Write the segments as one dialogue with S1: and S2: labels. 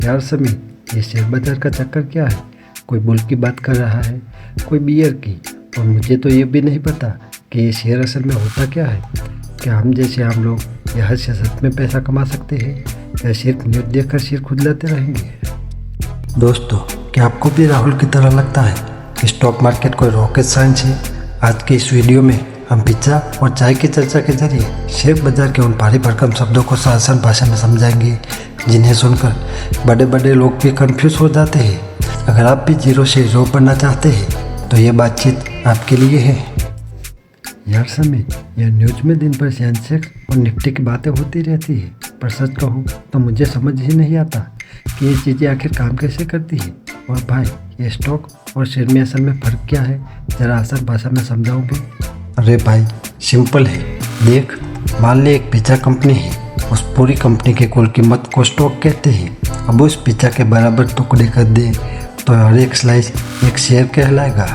S1: यार समी, ये शेयर बाजार का चक्कर क्या है? कोई बुल की बात कर रहा है, कोई बियर की, और मुझे तो ये भी नहीं पता कि ये शेयर असल में होता क्या है। क्या हम जैसे आम लोग यहाँ से सच में पैसा कमा सकते हैं या सिर्फ न्यूज़ देखकर शेयर खुदलाते रहेंगे? दोस्तों, क्या आपको भी राहुल की तरह लगता है कि स्टॉक मार्केट कोई रॉकेट साइंस है? आज के इस वीडियो में हम पिज्ज़ा और चाय की चर्चा के जरिए शेयर बाजार के उन भारी भरकम शब्दों को आसान भाषा में समझाएंगे जिन्हें सुनकर बड़े बड़े लोग भी कंफ्यूज हो जाते हैं। अगर आप भी जीरो से हीरो बनना चाहते हैं तो ये बातचीत आपके लिए है। यार समी, यह न्यूज़ में दिन भर सेंसेक्स और निफ्टी की बातें होती रहती है, पर सच कहूँ तो मुझे समझ ही नहीं आता कि ये चीज़ें आखिर काम कैसे करती है। और भाई, ये स्टॉक और शेयर में असल में फ़र्क क्या है, ज़रा आसान भाषा में समझाओगे? अरे भाई, सिंपल है। देख, मान ले एक पिज्ज़ा कंपनी है। उस पूरी कंपनी की कुल कीमत को स्टॉक कहते हैं। अब उस पिज्ज़ा के बराबर टुकड़े कर दे तो हर एक स्लाइस एक शेयर कहलाएगा।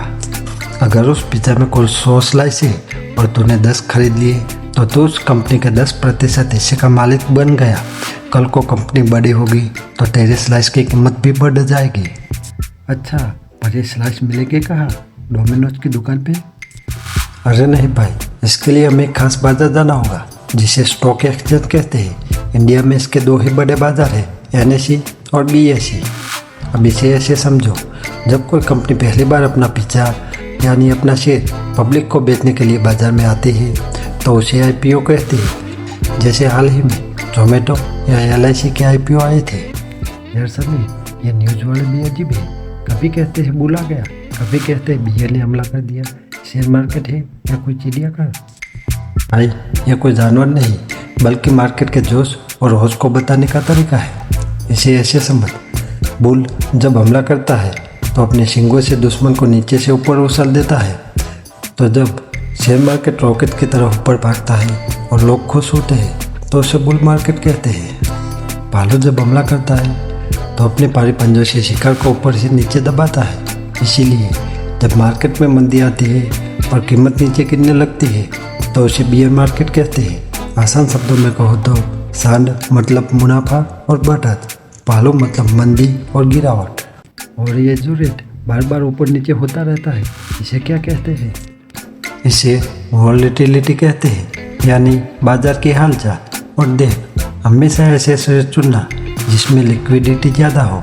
S1: अगर उस पिज्ज़ा में कुल 100 स्लाइस है और तूने 10 खरीद लिए तो तू उस कंपनी के 10% हिस्से का मालिक बन गया। कल को कंपनी बड़ी होगी तो तेरे स्लाइस की कीमत भी बढ़ जाएगी। अच्छा, पर ये स्लाइस मिलेगी कहाँ? डोमिनोज की दुकान पे? अरे नहीं भाई, इसके लिए हमें एक खास बाजार जाना होगा जिसे स्टॉक एक्सचेंज कहते हैं। इंडिया में इसके 2 ही बड़े बाजार हैं, NSE और BSE। अब इसे ऐसे समझो, जब कोई कंपनी पहली बार अपना पिज्ज़ा यानी अपना शेयर पब्लिक को बेचने के लिए बाजार में आती है तो उसे IPO कहते हैं। जैसे हाल ही में जोमेटो या LIC के IPO आए थे। यार सभी, ये न्यूज़ वाले भी अजीब है। कभी कहते हैं बुला गया, कभी कहते हैं बियर ने हमला कर दिया। शेयर मार्केट है या कोई चिड़ियाघर? भाई, यह कोई जानवर नहीं बल्कि मार्केट के जोश और होश को बताने का तरीका है। इसे ऐसे समझ, बुल जब हमला करता है तो अपने सींगों से दुश्मन को नीचे से ऊपर उछाल देता है। तो जब शेयर मार्केट रॉकेट की तरह ऊपर भागता है और लोग खुश होते हैं तो उसे बुल मार्केट कहते हैं। भालू जब हमला करता है तो अपने भारी पंजों से शिकार को ऊपर से नीचे दबाता है। इसीलिए जब मार्केट में मंदी आती है और कीमत नीचे गिरने लगती है तो उसे बियर मार्केट कहते हैं। आसान शब्दों में कहो तो सांड मतलब मुनाफा और बढ़त, भालू मतलब मंदी और गिरावट। और ये जो रेट बार बार ऊपर नीचे होता रहता है, इसे क्या कहते हैं? इसे वॉलेटिलिटी कहते हैं, यानी बाजार की हालचाल। और देख, हमेशा ऐसे शेयर चुनना जिसमें लिक्विडिटी ज़्यादा हो।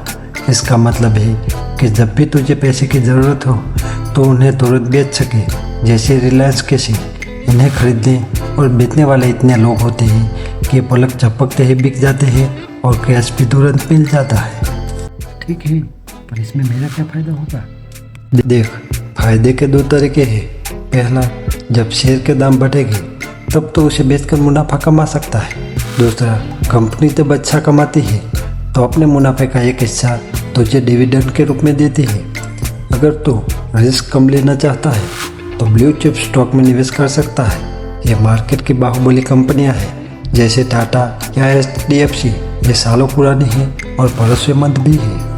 S1: इसका मतलब है कि जब भी तुझे पैसे की ज़रूरत हो तो उन्हें तुरंत बेच सके। जैसे रिलायंस के शेयर, इन्हें खरीदने और बेचने वाले इतने लोग होते हैं कि पलक झपकते ही बिक जाते हैं और कैश भी तुरंत मिल जाता है। ठीक है, पर इसमें मेरा क्या फ़ायदा होगा? देख, फायदे के 2 तरीके हैं। पहला, जब शेयर के दाम बढ़ेंगे तब तो उसे बेचकर मुनाफा कमा सकता है। दूसरा, कंपनी जब अच्छा कमाती है तो अपने मुनाफे का एक हिस्सा तुझे डिविडेंड के रूप में देती है। अगर तू रिस्क कम लेना चाहता है तो ब्लू चिप स्टॉक में निवेश कर सकता है। ये मार्केट की बाहुबली कंपनियां हैं जैसे टाटा या HDFC। ये सालों पुरानी है और भरोसेमंद भी है।